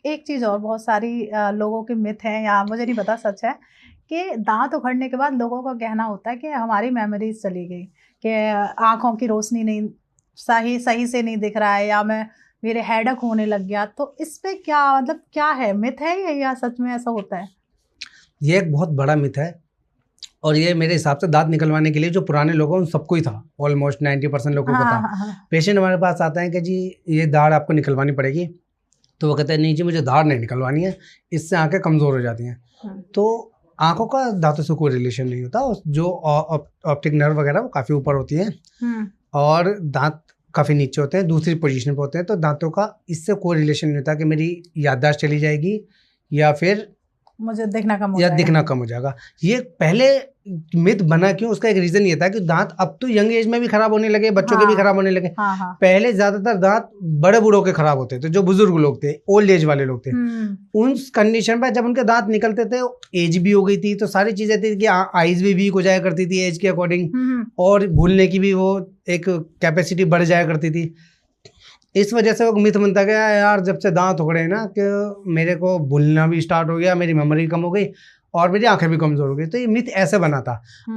एक चीज और, बहुत सारी लोगों के मिथ हैं, या मुझे नहीं पता सच है, कि दांत उखड़ने के बाद लोगों का कहना होता है कि हमारी मेमोरीज चली गई, कि आंखों की रोशनी नहीं, सही सही से नहीं दिख रहा है, या मैं मेरे हेडक होने लग गया। तो इस पे क्या मतलब, क्या है, मिथ है ये या सच में ऐसा होता है? ये एक बहुत बड़ा मिथ है, और ये मेरे हिसाब से दांत निकलवाने के लिए जो पुराने लोग हैं उन सबको ही था। ऑलमोस्ट 90% लोगों को हाँ था। हाँ हाँ। पेशेंट हमारे पास आता है कि जी ये दाढ़ आपको निकलवानी पड़ेगी, तो वो कहते हैं नहीं जी मुझे दाढ़ नहीं निकलवानी है, इससे आंखें कमज़ोर हो जाती हैं। तो आंखों का दांतों से कोई रिलेशन नहीं होता। जो ऑप्टिक नर्व वगैरह वो काफ़ी ऊपर होती हैं और दांत काफ़ी नीचे होते हैं, दूसरी पोजीशन पे होते हैं। तो दांतों का इससे कोई रिलेशन नहीं होता कि मेरी याददाश्त चली जाएगी या फिर मुझे दिखना कम हो या जाएगा। दिखना कम हो जाएगा। ये पहले मिथ बना क्यों, उसका एक रीजन ये था कि दांत अब तो यंग एज में भी खराब होने लगे, बच्चों के भी खराब होने लगे। हाँ। पहले ज्यादातर दांत बड़े बूढ़ों के खराब होते थे, जो बुजुर्ग लोग थे, ओल्ड एज वाले लोग थे। उस कंडीशन पे जब उनके दांत निकलते थे, एज भी हो गई थी, तो सारी चीजें थी कि आईज भी वीक हो जाया करती थी एज के अकॉर्डिंग, और भूलने की भी वो एक कैपेसिटी बढ़ जाया करती थी। इस वजह से वो मिथ बनता गया यार, जब से दांत उखड़े ना कि मेरे को भूलना भी स्टार्ट हो गया, मेरी मेमोरी कम हो गई और मेरी आंखें भी कमजोर हो गई। तो ये मिथ ऐसे बना था।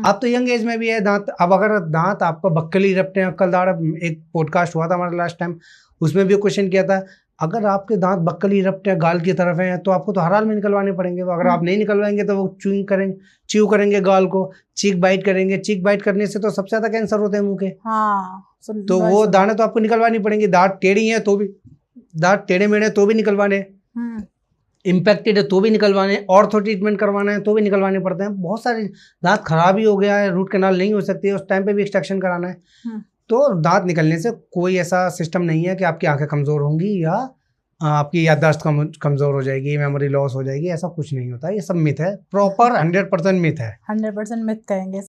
अब तो यंग एज में भी है दांत। अब अगर दांत आपको बक्कली रपटे अक्कल दाढ़, एक पॉडकास्ट हुआ था हमारा लास्ट टाइम, उसमें भी क्वेश्चन किया था, अगर आपके दांत बक्कली रपटे गाल की तरफ हैं तो आपको तो हर हाल में निकलवाने पड़ेंगे। अगर आप नहीं निकलवाएंगे तो वो च्यू करेंगे गाल को, चीक बाइट करेंगे। चीक बाइट करने से तो सबसे ज्यादा कैंसर होते हैं मुंह के। तो वो दाने तो आपको निकलवानी पड़ेंगी। दांत टेढ़ी है तो भी, दांत टेढ़े मेढ़े तो भी निकलवाने, इम्पैक्टेड है तो भी निकलवाने, ऑर्थो ट्रीटमेंट करवाना है तो भी निकलवाने पड़ते हैं। बहुत सारे दांत खराब ही हो गया है, रूट कैनाल नहीं हो सकती है, उस टाइम पे भी एक्सट्रैक्शन कराना है। तो दांत निकलने से कोई ऐसा सिस्टम नहीं है कि आपकी आंखें कमजोर होंगी या आपकी याददाश्त कमजोर हो जाएगी, मेमोरी लॉस हो जाएगी, ऐसा कुछ नहीं होता। ये सब मिथ है, प्रॉपर 100% मिथ है। 100% मिथ कहेंगे।